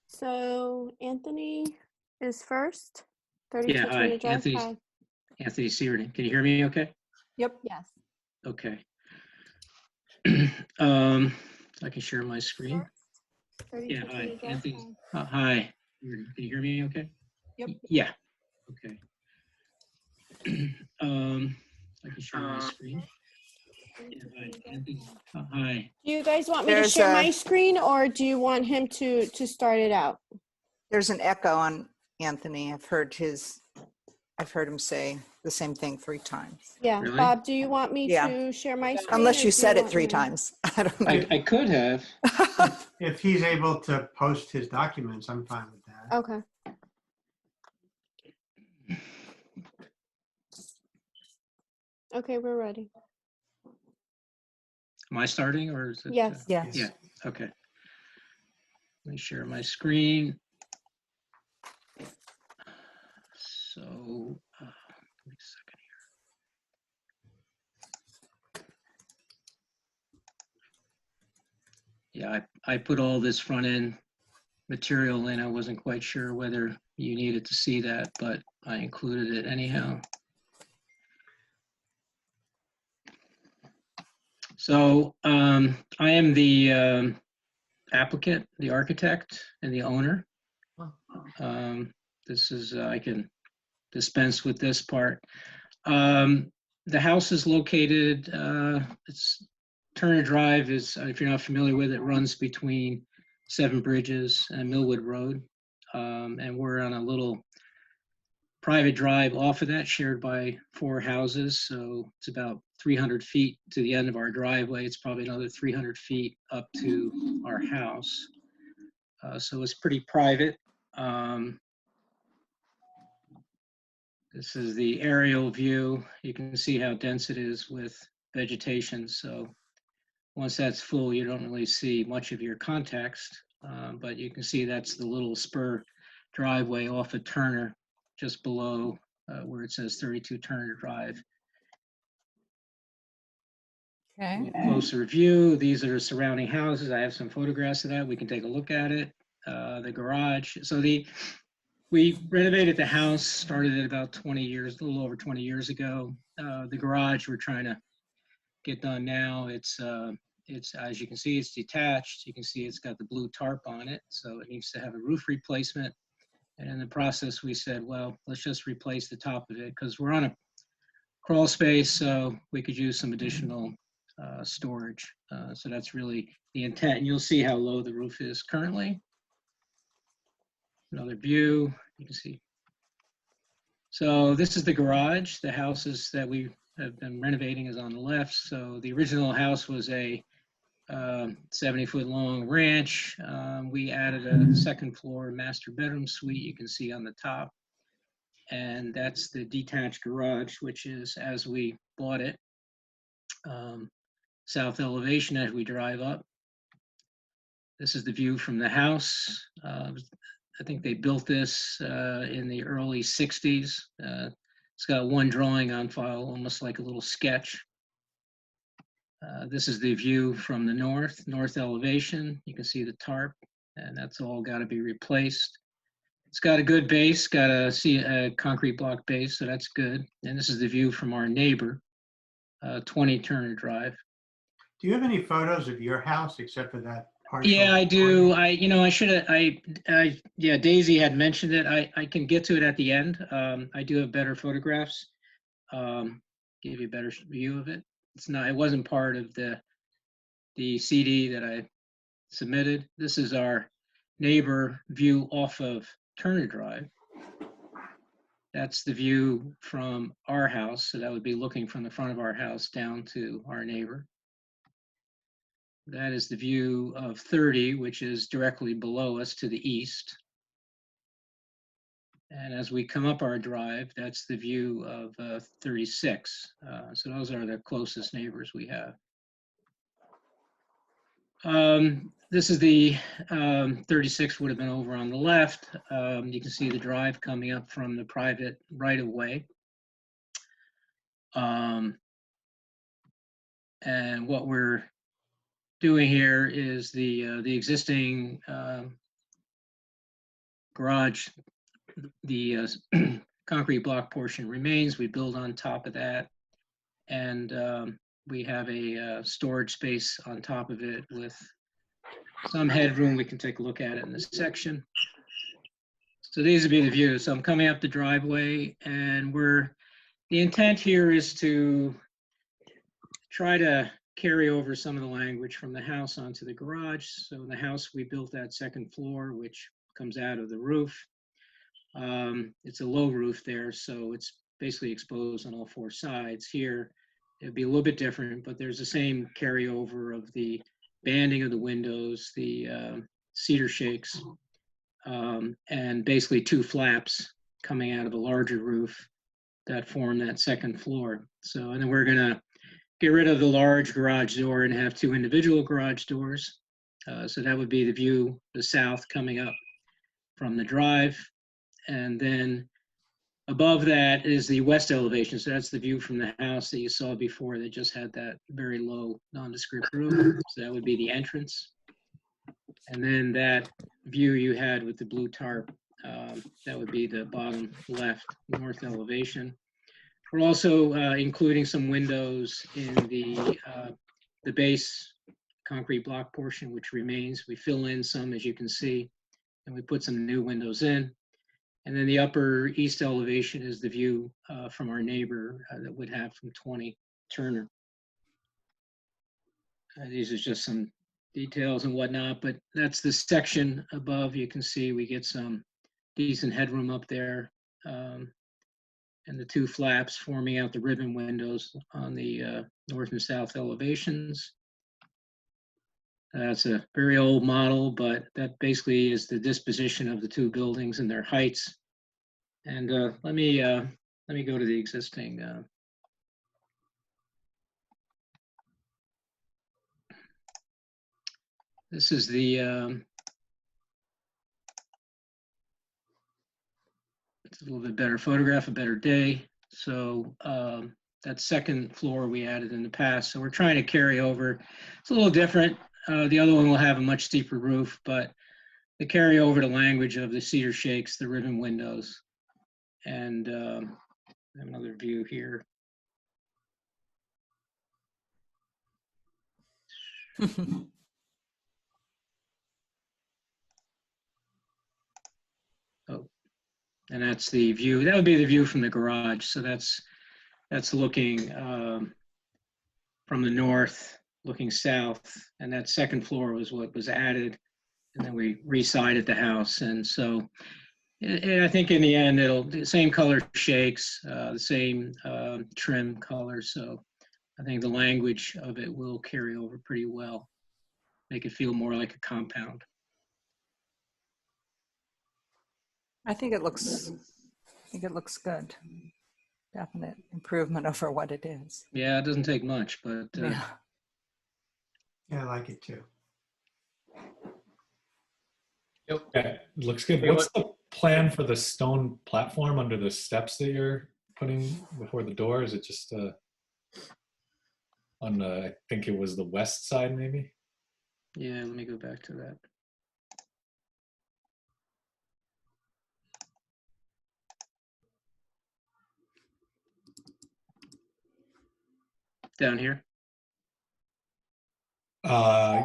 So Anthony is first. Yeah, 32 Turner hi, Drive. Hi. Anthony Severden. Can you hear me okay? Yep. Yes. Okay. Um, I can share my screen. First. 32 Yeah, hi, Turner Drive. Anthony. Hi. Hi. Can you hear me okay? Yep. Yeah, okay. I can share my screen. Yeah, hi, Anthony. Hi. Do you guys want me to There's share my a screen, or do you want him to start it out? there's an echo on Anthony. I've heard him say the same thing 3 times. Yeah. Really? Bob, do you want me Yeah. to share my screen? Unless or you do said it want 3 him? times. I don't know. I could have. If he's able to post his documents, I'm fine with that. Okay. Okay, we're ready. Am I starting or is it? Yes. Yes. Yeah, okay. Let me share my screen. So, give me a second here. Yeah, I put all this front end material in. I wasn't quite sure whether you needed to see that, but I included it anyhow. So I am the applicant, the architect, and the owner. This is, I can dispense with this part. The house is located, it's Turner Drive is, if you're not familiar with it, runs between Seven Bridges and Millwood Road. And we're on a little private drive off of that, shared by 4 houses. So it's about 300 feet to the end of our driveway. It's probably another 300 feet up to our house. So it's pretty private. This is the aerial view. You can see how dense it is with vegetation. So once that's full, you don't really see much of your context, but you can see that's the little spur driveway off of Turner, just below where it says 32 Turner Drive. Okay. Closer view, these are the surrounding houses. I have some photographs of that. We can take a look at it. The garage. So we renovated the house, started it about 20 years, a little over 20 years ago. The garage we're trying to get done now. It's as you can see, it's detached. You can see it's got the blue tarp on it, so it needs to have a roof replacement. And in the process, we said, well, let's just replace the top of it because we're on a crawl space, so we could use some additional storage. So that's really the intent. And you'll see how low the roof is currently. Another view, you can see. So this is the garage. The houses that we have been renovating is on the left. So the original house was a 70-foot long ranch. We added a second floor master bedroom suite you can see on the top. And that's the detached garage, which is as we bought it. South elevation as we drive up. This is the view from the house. I think they built this in the early 60s. It's got one drawing on file, almost like a little sketch. This is the view from the north elevation. You can see the tarp, and that's all got to be replaced. It's got a good base, got a concrete block base, so that's good. And this is the view from our neighbor, 20 Turner Drive. Do you have any photos of your house except for that partial? Yeah, I do. I should have, yeah, Daisy had mentioned it. I can get to it at the end. I do have better photographs. Give you a better view of it. It wasn't part of the CD that I submitted. This is our neighbor view off of Turner Drive. That's the view from our house. So that would be looking from the front of our house down to our neighbor. That is the view of 30, which is directly below us to the east. And as we come up our drive, that's the view of 36. So those are the closest neighbors we have. This is the 36 would have been over on the left. You can see the drive coming up from the private right-of-way. And what we're doing here is the existing garage, the concrete block portion remains. We build on top of that. And we have a storage space on top of it with some headroom. We can take a look at it in this section. So these would be the views. So I'm coming up the driveway, and the intent here is to try to carry over some of the language from the house onto the garage. So in the house, we built that second floor, which comes out of the roof. It's a low roof there, so it's basically exposed on all four sides. Here, it'd be a little bit different, but there's the same carryover of the banding of the windows, the cedar shakes, and basically two flaps coming out of a larger roof that form that second floor. So, and then we're gonna get rid of the large garage door and have two individual garage doors. So that would be the view, the south coming up from the drive. And then above that is the west elevation. So that's the view from the house that you saw before that just had that very low nondescript roof. So that would be the entrance. And then that view you had with the blue tarp, that would be the bottom left north elevation. We're also including some windows in the base concrete block portion, which remains. We fill in some, as you can see, and we put some new windows in. And then the upper east elevation is the view from our neighbor that would have from 20 Turner. These are just some details and whatnot, but that's the section above. You can see we get some decent headroom up there. And the two flaps forming out the ribbon windows on the north and south elevations. That's a very old model, but that basically is the disposition of the two buildings and their heights. And let me go to the existing. This is the. It's a little bit better photograph, a better day. So that second floor we added in the past. So we're trying to carry over. It's a little different. The other one will have a much steeper roof, but the carry over the language of the cedar shakes, the ribbon windows, and another view here. Oh, and that's the view. That would be the view from the garage. So that's looking from the north, looking south, and that second floor was what was added, and then we re-sided the house. And so I think in the end, the same color shakes, the same trim color. So I think the language of it will carry over pretty well, make it feel more like a compound. I think it looks good. Definite improvement over what it is. Yeah, it doesn't take much, but Yeah. Yeah, I like it too. Yep. Yeah, it looks good. What's the plan for the stone platform under the steps that you're putting before the door? Is it just on the, I think it was the west side maybe? yeah, let me go back to that. Down here.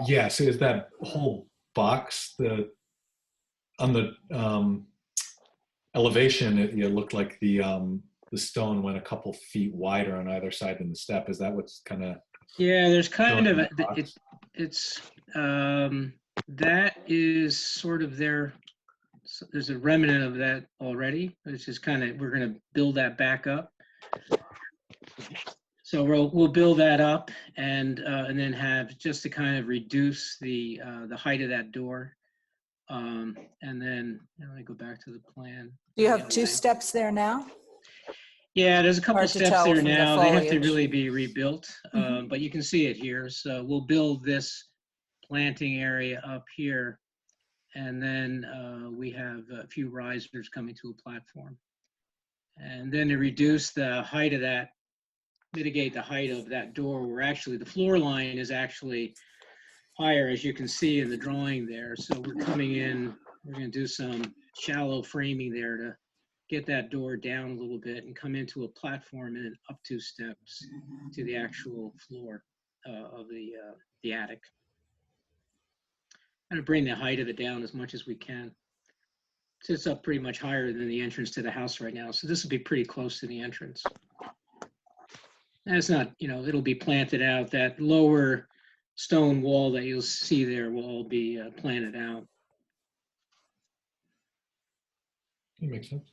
Yeah, so is that whole box on the elevation, it looked like the stone went a couple feet wider on either side than the step. Is that what's kind of? Yeah, there's kind of, box? that is sort of there. So there's a remnant of that already, which is kind of, we're going to build that back up. So we'll build that up and then have just to kind of reduce the height of that door. And then let me go back to the plan. Do you have two steps there now? Yeah, there's a couple Hard to steps tell there from the now. They have to foliage. really be rebuilt, but you can see it here. So we'll build this planting area up here, and then we have a few risers coming to a platform. And then to reduce the height of that, mitigate the height of that door, where actually the floor line is actually higher, as you can see in the drawing there. So we're coming in, we're going to do some shallow framing there to get that door down a little bit and come into a platform and then up 2 steps to the actual floor of the attic. And to bring the height of it down as much as we can. So it's up pretty much higher than the entrance to the house right now. So this will be pretty close to the entrance. And it's not, it'll be planted out. That lower stone wall that you'll see there will all be planted out. That makes sense.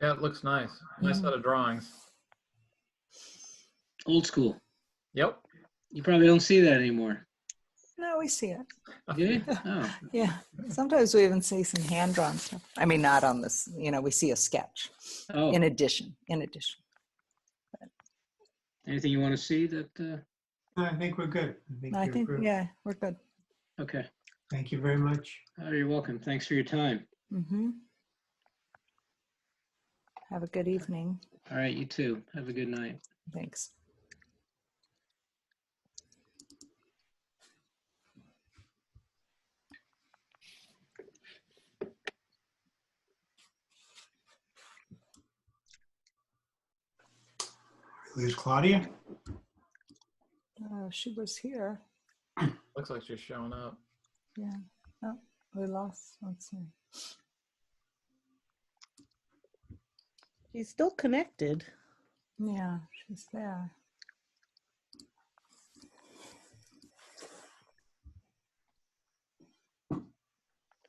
Yeah, it looks nice. Nice set of drawings. Old school. Yep. You probably don't see that anymore. No, we see it. Do you? Oh, Yeah. Sometimes we even see some hand-drawn stuff. I mean, not on this, we see a sketch oh. in addition. Anything you want to see that? I think we're good. I you're think, approved. yeah, we're good. Okay. Thank you very much. Oh, you're welcome. Thanks for your time. Mm-hmm. Have a good evening. All right, you too. Have a good night. Thanks. Who's Claudia? She was here. Looks like she's showing up. Yeah. Oh, we lost. Let's see. She's still connected. Yeah, she's there.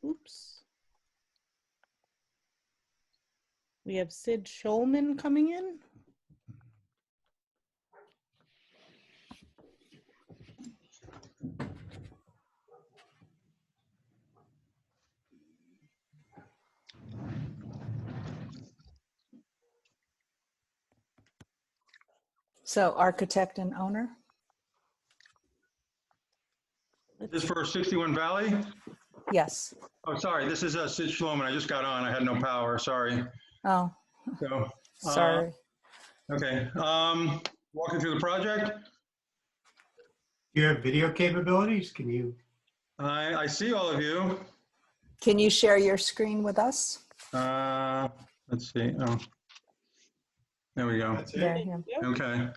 Oops. We have Sid Schulman coming in. So architect and owner? This for 61 Valley? Yes. Oh, sorry, this is Sid Shloman. I just got on. I had no power, sorry. Oh, So, sorry. okay. Walking through the project. You have video capabilities? Can you? I see all of you. Can you share your screen with us? Let's see. Oh, there we go. That's There, it? yeah. Okay.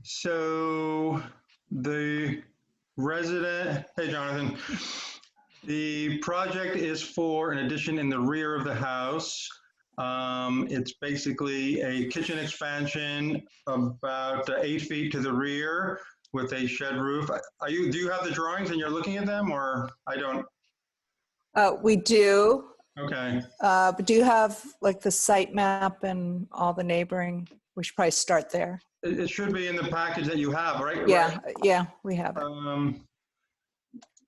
So the resident, hey, Jonathan. The project is for an addition in the rear of the house. It's basically a kitchen expansion about 8 feet to the rear with a shed roof. Do you have the drawings and you're looking at them, or I don't? We do. Okay. But do you have like the site map and all the neighboring? We should probably start there. It should be in the package that you have, right? Yeah, yeah, we have it.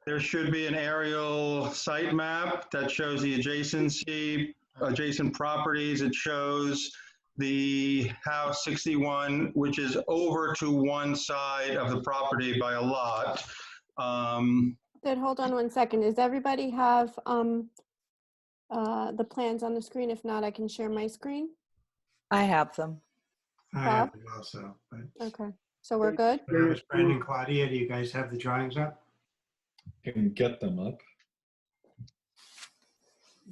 There should be an aerial site map that shows the adjacent properties. It shows the house 61, which is over to one side of the property by a lot. Sid, hold on 1 second. Does everybody have the plans on the screen? If not, I can share my screen. I have them. I have it also. But Okay, so we're good? Brandon, Claudia, do you guys have the drawings up? Can get them up.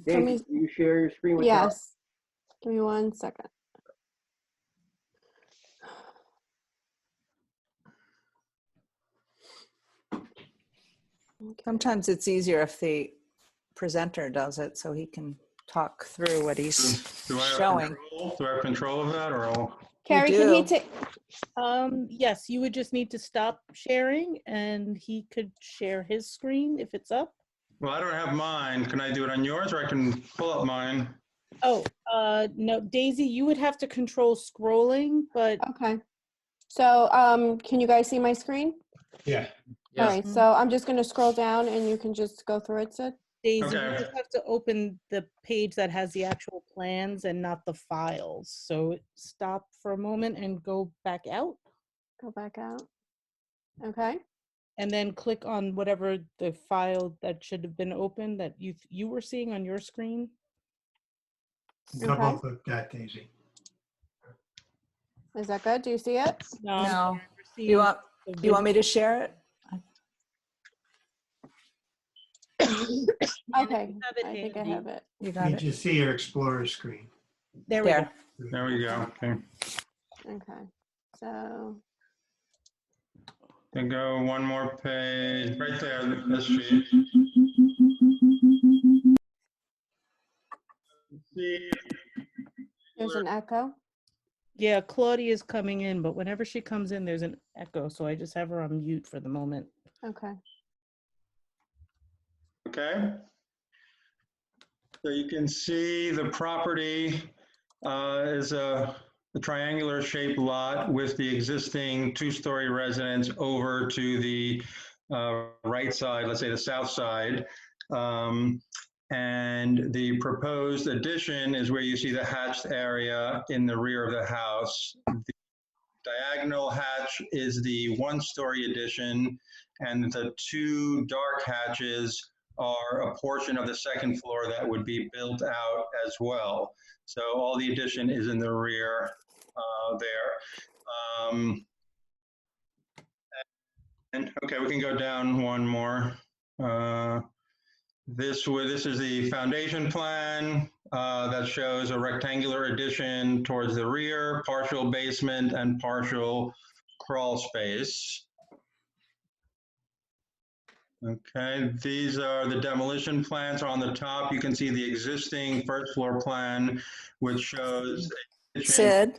Let me- Dave, can you share your screen with Rob? Yes. Give me 1 second. Okay. Sometimes it's easier if the presenter does it so he can talk through what he's Do I have showing. control? Do I have control of that, or all? Carrie, can he do. take? Yes, you would just need to stop sharing and he could share his screen if it's up. Well, I don't have mine. Can I do it on yours, or I can pull up mine? Oh, no, Daisy, you would have to control scrolling, but Okay. So, can you guys see my screen? Yeah. All Yeah. right, so I'm just gonna scroll down and you can just go through it, Sid. Daisy, Okay. you just have to open the page that has the actual plans and not the files. So stop for a moment and go back out Go back out. Okay, and then click on whatever the file that should have been opened that you were seeing on your screen. Double click that, Daisy. is that good? Do you see it? No, I'm No. sorry, we're You seeing want the you want me to share it? Okay, Have it I think I handy. have it. You got Need it? to see your Explorer screen. There we go. There. There we go. Okay. Okay, so, Then go one more page, right there, this sheet. See, there's an echo. Yeah, Claudia is coming in, but whenever she comes in, there's an echo, so I just have her on mute for the moment. Okay, okay. So you can see the property is a triangular shaped lot with the existing two-story residence over to the right side, let's say the south side. And the proposed addition is where you see the hatched area in the rear of the house. The diagonal hatch is the one-story addition, and the two dark hatches are a portion of the second floor that would be built out as well. So all the addition is in the rear there. And okay, we can go down one more. This is the foundation plan that shows a rectangular addition towards the rear, partial basement, and partial crawl space. Okay, these are the demolition plans on the top. You can see the existing first floor plan, which shows. Sid,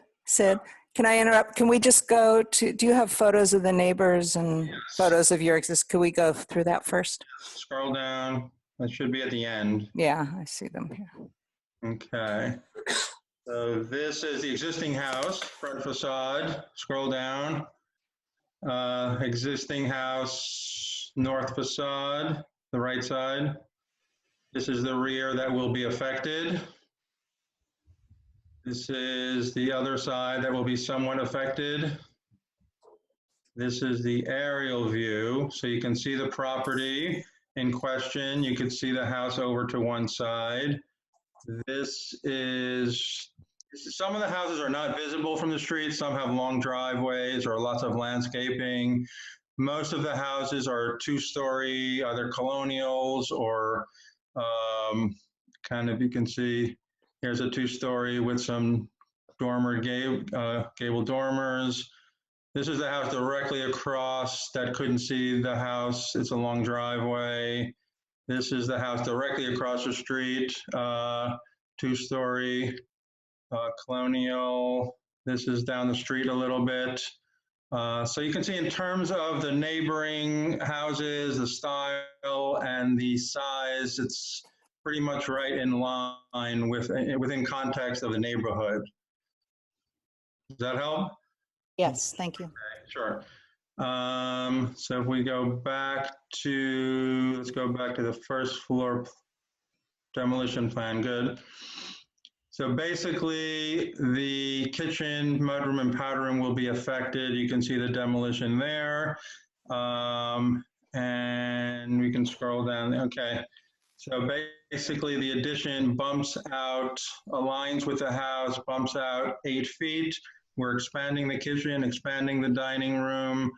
can I interrupt? Can we just go to, do you have photos of the neighbors and Yes. photos of your Could we go through that first? Scroll down. That should be at the end. Yeah, I see them here. Okay. So this is the existing house, front facade. Scroll down. Existing house, north facade, the right side. This is the rear that will be affected. This is the other side that will be somewhat affected. This is the aerial view. So you can see the property in question. You can see the house over to one side. This is, some of the houses are not visible from the street. Some have long driveways or lots of landscaping. Most of the houses are two-story, either colonials or kind of, you can see, here's a two-story with some dormer gable dormers. This is the house directly across that couldn't see the house. It's a long driveway. This is the house directly across the street, two-story colonial. This is down the street a little bit. So you can see in terms of the neighboring houses, the style and the size, it's pretty much right in line within context of the neighborhood. Does that help? Yes, thank you. Sure. So if we go back to, let's go back to the first floor demolition plan, good. So basically the kitchen, mudroom, and powder room will be affected. You can see the demolition there. And we can scroll down, okay. So basically the addition bumps out, aligns with the house, bumps out 8 feet. We're expanding the kitchen, expanding the dining room,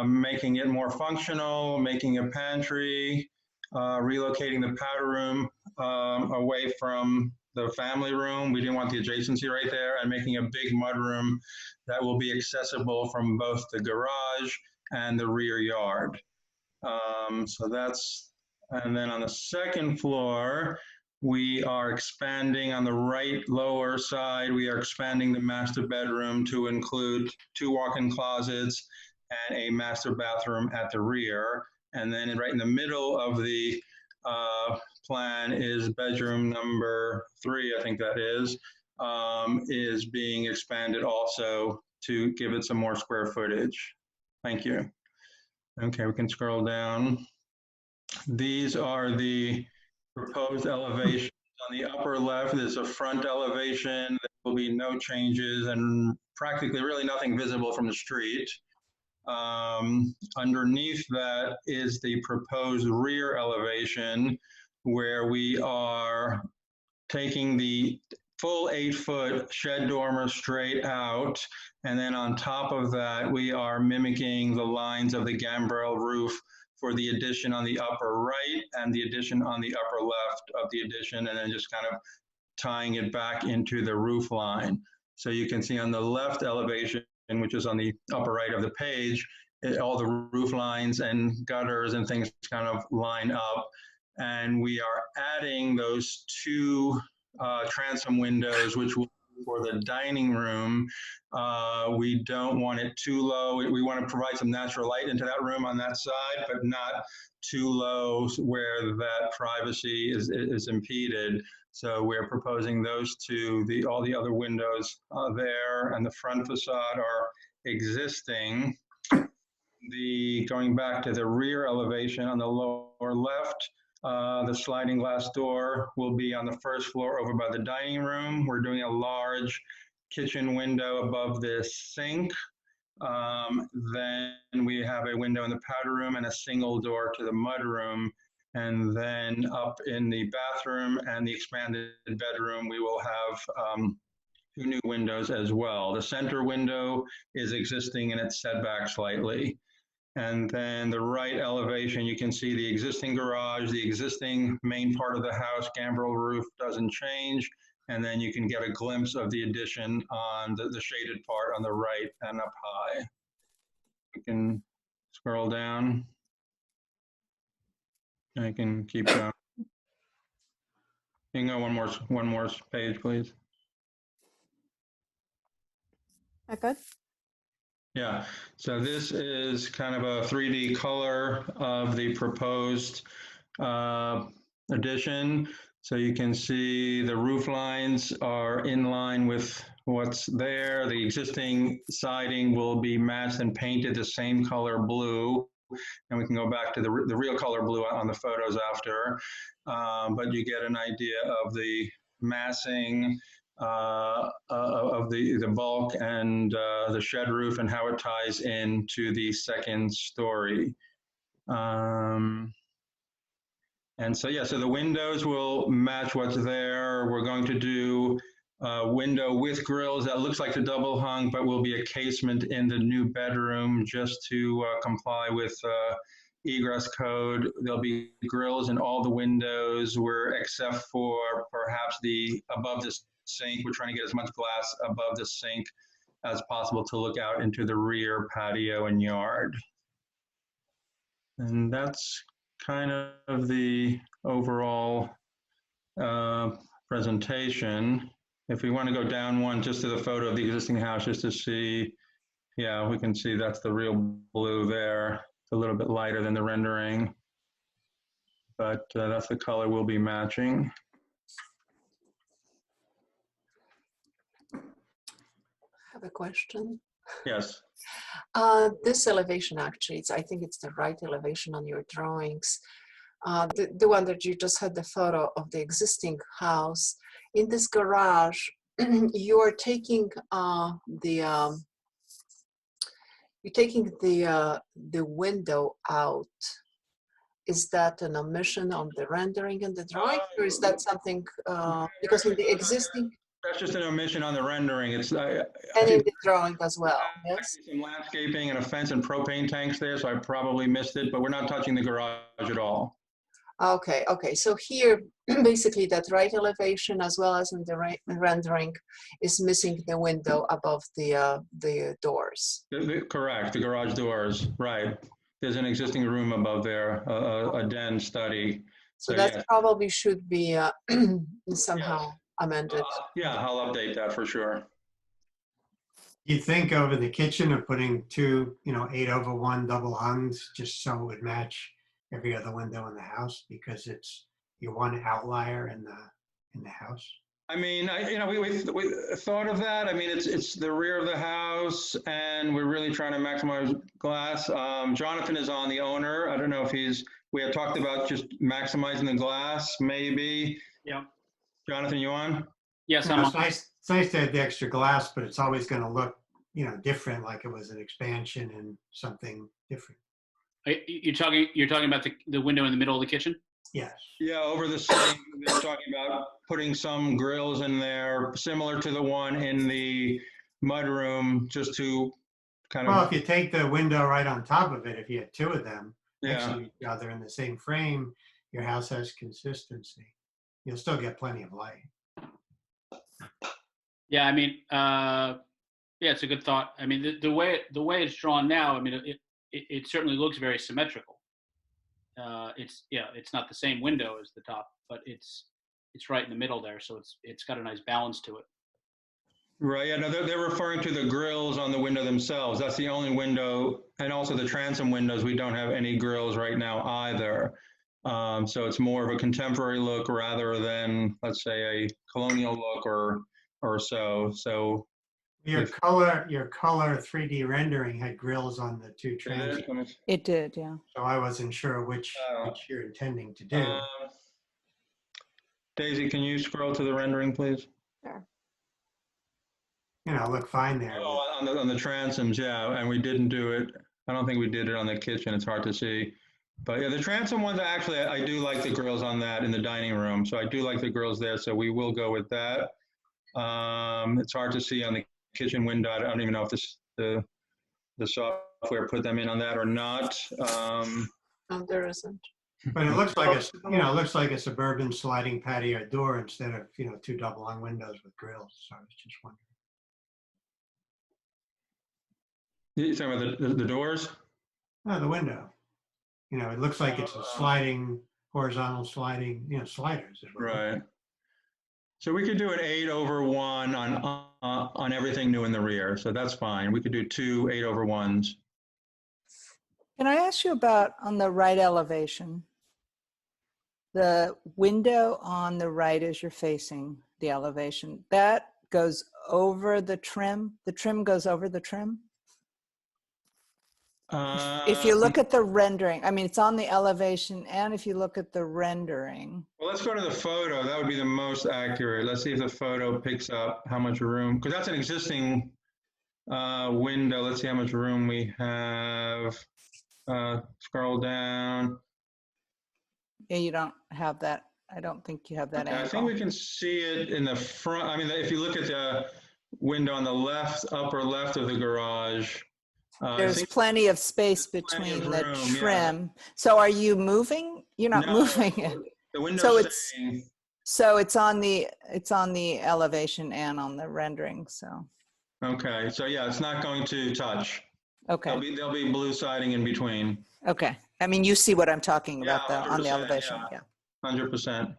making it more functional, making a pantry, relocating the powder room away from the family room. We didn't want the adjacency right there, and making a big mud room that will be accessible from both the garage and the rear yard. So that's, and then on the second floor, we are expanding on the right lower side. We are expanding the master bedroom to include 2 walk-in closets and a master bathroom at the rear. And then right in the middle of the plan is bedroom number 3, I think that is being expanded also to give it some more square footage. Thank you. Okay, we can scroll down. These are the proposed elevations. On the upper left is a front elevation. There will be no changes and practically really nothing visible from the street. Underneath that is the proposed rear elevation, where we are taking the full 8-foot shed dormer straight out. And then on top of that, we are mimicking the lines of the gambrel roof for the addition on the upper right and the addition on the upper left of the addition, and then just kind of tying it back into the roof line. So you can see on the left elevation, which is on the upper right of the page, all the roof lines and gutters and things kind of line up. And we are adding those two transom windows, which will be for the dining room. We don't want it too low. We want to provide some natural light into that room on that side, but not too low where that privacy is impeded. So we're proposing those two. All the other windows there and the front facade are existing. Going back to the rear elevation on the lower left, the sliding glass door will be on the first floor over by the dining room. We're doing a large kitchen window above the sink. Then we have a window in the powder room and a single door to the mud room. And then up in the bathroom and the expanded bedroom, we will have 2 new windows as well. The center window is existing and it's set back slightly. And then the right elevation, you can see the existing garage, the existing main part of the house, gambrel roof doesn't change. And then you can get a glimpse of the addition on the shaded part on the right and up high. You can scroll down. I can keep going. You can go one more page, please. That good? Yeah, so this is kind of a 3D color of the proposed addition. So you can see the roof lines are in line with what's there. The existing siding will be matched and painted the same color blue. And we can go back to the real color blue on the photos after. But you get an idea of the massing of the bulk and the shed roof and how it ties into the second story. And so, yeah, so the windows will match what's there. We're going to do a window with grills that looks like the double hung, but will be a casement in the new bedroom just to comply with egress code. There'll be grills in all the windows, except for perhaps above the sink. We're trying to get as much glass above the sink as possible to look out into the rear patio and yard. And that's kind of the overall presentation. If we want to go down one just to the photo of the existing house, just to see, yeah, we can see that's the real blue there. It's a little bit lighter than the rendering, but that's the color we'll be matching. I have a question. Yes. This elevation, actually, I think it's the right elevation on your drawings. The one that you just had the photo of the existing house. In this garage, you are taking the window out. Is that an omission on the rendering and the drawing, or is that something because in the existing? That's just an omission on the rendering. It's and in the drawing as well. Yes. Some landscaping and a fence and propane tanks there, so I probably missed it. But we're not touching the garage at all. Okay. Okay. So here, basically, that right elevation as well as in the rendering is missing the window above the doors. Correct. The garage doors. Right. There's an existing room above there, a den study. So that yes, probably should be somehow. Yes. Amended. Yeah, I'll update that for sure. You think over the kitchen of putting 2, 8/1 double hungs just so it would match every other window in the house because it's your one outlier in the house? I mean, we thought of that. I mean, it's the rear of the house, and we're really trying to maximize glass. Jonathan is on, the owner. I don't know if we had talked about just maximizing the glass, maybe. Yeah. Jonathan, you on? Yes, I'm on. It's nice to have the extra glass, but it's always going to look, different, like it was an expansion and something different. You're talking about the window in the middle of the kitchen? Yes. Yeah, over the sink. We're talking about putting some grills in there, similar to the one in the mudroom, just to kind of. Well, if you take the window right on top of it, if you had 2 of them, next Yeah. to each other in the same frame, your house has consistency. You'll still get plenty of light. Yeah, I mean, yeah, it's a good thought. I mean, the way it's drawn now, I mean, it certainly looks very symmetrical. It's not the same window as the top, but it's right in the middle there, so it's got a nice balance to it. Right, yeah, no, they're referring to the grills on the window themselves. That's the only window, and also the transom windows, we don't have any grills right now either. So it's more of a contemporary look rather than, let's say, a colonial look or so. So Your color 3D rendering had grills on the two transoms, It did, yeah. so I wasn't sure which you're intending to do. Daisy, can you scroll to the rendering, please? Sure. You know, look fine there. Oh, on the transoms, yeah, and we didn't do it. I don't think we did it on the kitchen. It's hard to see. But yeah, the transom ones, actually, I do like the grills on that in the dining room. So I do like the grills there. So we will go with that. It's hard to see on the kitchen window. I don't even know if the software put them in on that or not. No, there isn't. But it looks like it looks like a suburban sliding patio door instead of, two double hung windows with grills. So I was just wondering. You're talking about the doors? No, the window. It looks like it's a sliding, horizontal sliding, sliders. Right. So we could do an 8/1 on everything new in the rear. So that's fine. We could do 2 8/1s. Can I ask you about on the right elevation? The window on the right as you're facing the elevation, that goes over the trim? The trim goes over the trim? If you look at the rendering, I mean, it's on the elevation, and if you look at the rendering. Well, let's go to the photo. That would be the most accurate. Let's see if the photo picks up how much room, because that's an existing window. Let's see how much room we have. Scroll down. Yeah, you don't have that. I don't think you have that angle. I think we can see it in the front. I mean, if you look at the window on the left, upper left of the garage. There's plenty of space between the trim. Yeah. So are you moving? You're not moving it. The window's so it's on the elevation and on the rendering. So. Okay. So yeah, it's not going to touch. Okay. There'll be blue siding in between. Okay. I mean, you see what I'm talking about though on the elevation. Yeah. 100%.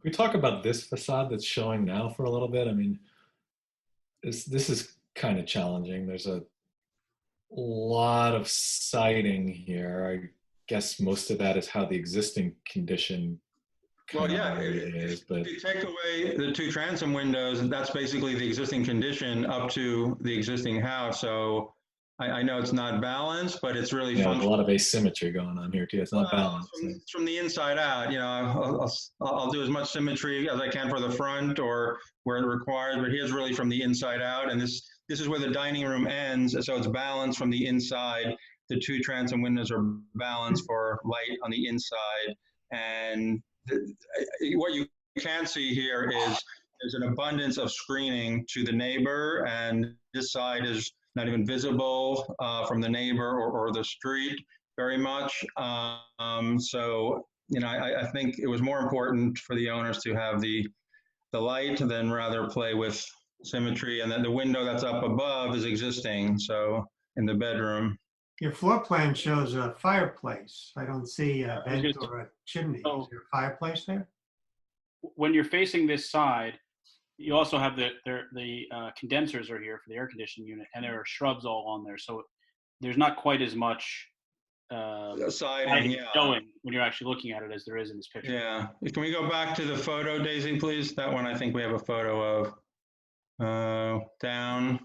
We talk about this facade that's showing now for a little bit. I mean, this is kind of challenging. There's a lot of siding here. I guess most of that is how the existing condition is. But if you take away the 2 transom windows, that's basically the existing condition up to the existing house. So I know it's not balanced, but it's really a lot of asymmetry going on here too. It's not balanced. It's from the inside out. I'll do as much symmetry as I can for the front or where it requires, but here's really from the inside out. And this is where the dining room ends. So it's balanced from the inside. The 2 transom windows are balanced for light on the inside. And what you can see here is there's an abundance of screening to the neighbor, and this side is not even visible from the neighbor or the street very much. So, I think it was more important for the owners to have the light than rather play with symmetry. And then the window that's up above is existing, so in the bedroom. Your floor plan shows a fireplace. I don't see a vent or a chimney. Is there a fireplace there? When you're facing this side, you also have the condensers are here for the air conditioning unit, and there are shrubs all on there. So there's not quite as much siding showing when you're actually looking at it as there is in this picture. Yeah. Can we go back to the photo, Daisy, please? That one I think we have a photo of. Down.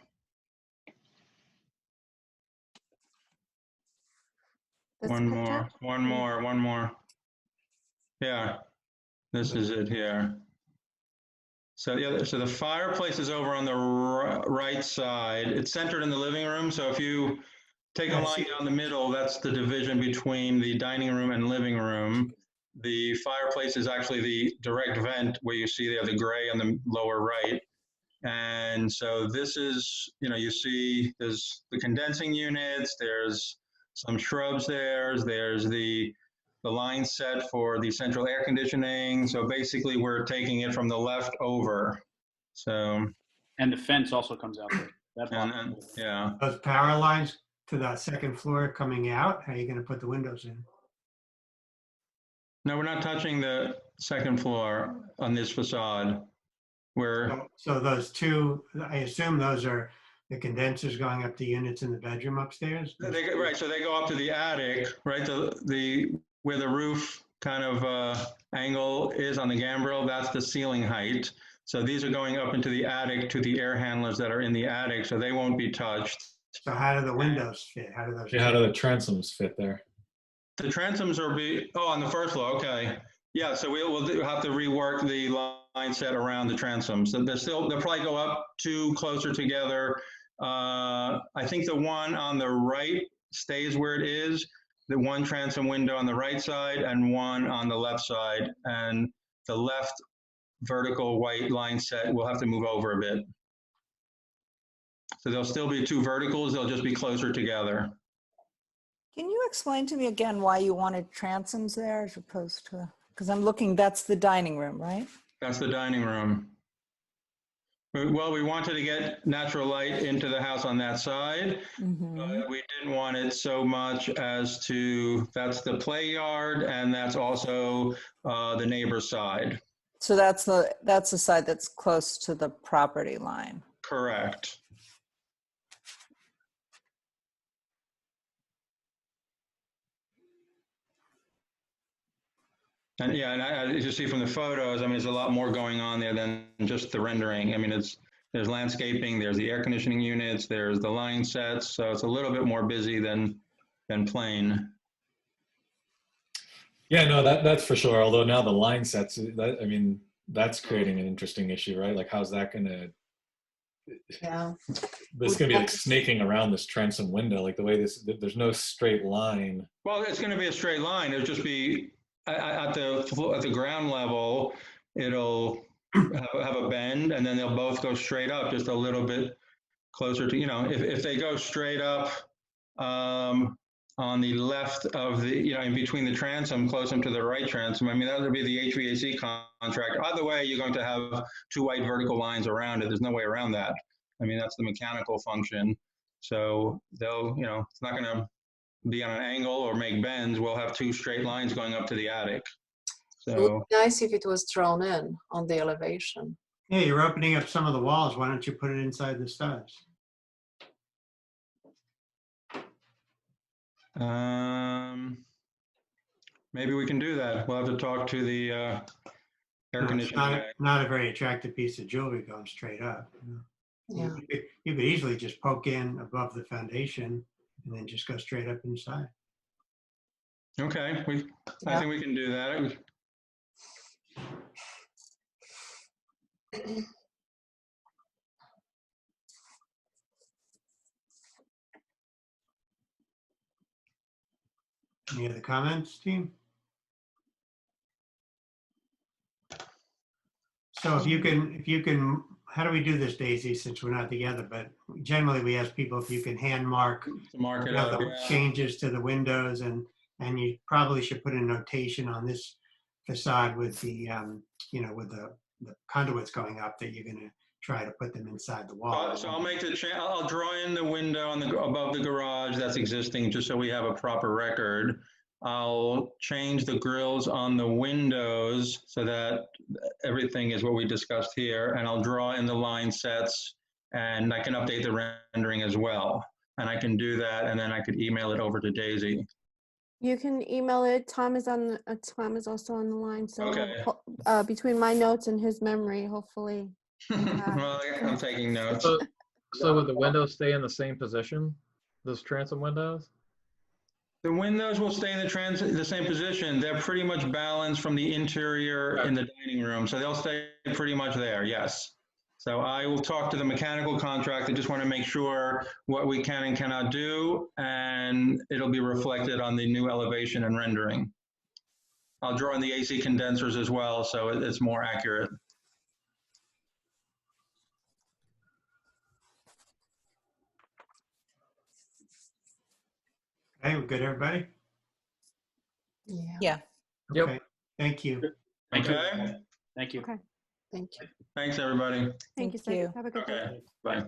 One more. Yeah, this is it here. So the fireplace is over on the right side. It's centered in the living room. So if you take a line down the middle, that's the division between the dining room and living room. The fireplace is actually the direct vent where you see there the gray on the lower right. And so this is, you see there's the condensing units, there's some shrubs there's the line set for the central air conditioning. So basically we're taking it from the left over. So. And the fence also comes out there. Yeah. Those power lines to that second floor coming out, how are you going to put the windows in? No, we're not touching the second floor on this facade. So those two, I assume those are the condensers going up to units in the bedroom upstairs? Right, so they go up to the attic, right? Where the roof kind of angle is on the gambrel, that's the ceiling height. So these are going up into the attic to the air handlers that are in the attic, so they won't be touched. So how do the windows fit? How do the transoms fit there? The transoms are on the first floor, okay. Yeah, so we'll have to rework the line set around the transoms. They'll probably go up two closer together. I think the one on the right stays where it is, the one transom window on the right side and one on the left side. And the left vertical white line set will have to move over a bit. So there'll still be two verticals, they'll just be closer together. Can you explain to me again why you wanted transoms there as opposed to, because I'm looking, that's the dining room, right? That's the dining room. Well, we wanted to get natural light into the house on that side. But we didn't want it so much as to, that's the play yard and that's also the neighbor's side. So that's the side that's close to the property line. Correct. And yeah, and as you see from the photos, I mean, there's a lot more going on there than just the rendering. I mean, there's landscaping, there's the air conditioning units, there's the line sets, so it's a little bit more busy than plain. Yeah, no, that's for sure. Although now the line sets, that's creating an interesting issue, right? Like, how's that gonna? Yeah. There's gonna be like snaking around this transom window, like the way there's no straight line. Well, it's gonna be a straight line. It'll just be at the ground level. It'll have a bend, and then they'll both go straight up, just a little bit closer to. If they go straight up on the left of the, in between the transom, closer to the right transom. I mean, that would be the HVAC contract. Either way, you're going to have two white vertical lines around it. There's no way around that. I mean, that's the mechanical function. So they'll, it's not going to be on an angle or make bends. We'll have two straight lines going up to the attic. So it would be nice if it was drawn in on the elevation. Yeah, you're opening up some of the walls. Why don't you put it inside the studs? Maybe we can do that. We'll have to talk to the air conditioning. It's not a very attractive piece of jewelry going straight up. Yeah. You could easily just poke in above the foundation and then just go straight up inside. Okay, I think we can do that. Any other comments, team? So if you can, how do we do this, Daisy, since we're not together? But generally we ask people if you can hand mark it out, the changes to the windows, and you probably should put a notation on this facade with the, with the conduits going up that you're going to try to put them inside the wall. So I'll make I'll draw in the window above the garage that's existing, just so we have a proper record. I'll change the grills on the windows so that everything is what we discussed here, and I'll draw in the line sets, and I can update the rendering as well. And I can do that, and then I could email it over to Daisy. You can email it. Tom is also on the line. So okay. Between my notes and his memory, hopefully. Well, I'm taking notes. So would the windows stay in the same position? Those transom windows? The windows will stay in the same position. They're pretty much balanced from the interior in the dining room, so they'll stay pretty much there, yes. So I will talk to the mechanical contractor, just want to make sure what we can and cannot do, and it'll be reflected on the new elevation and rendering. I'll draw in the AC condensers as well, so it's more accurate. Okay, we good, everybody? Yeah, Yeah. Yep. Okay, thank you. Okay? Thank you. Okay. thank you. Thanks, everybody. Thank you, Thank sir. you. Have a good day. Okay, bye.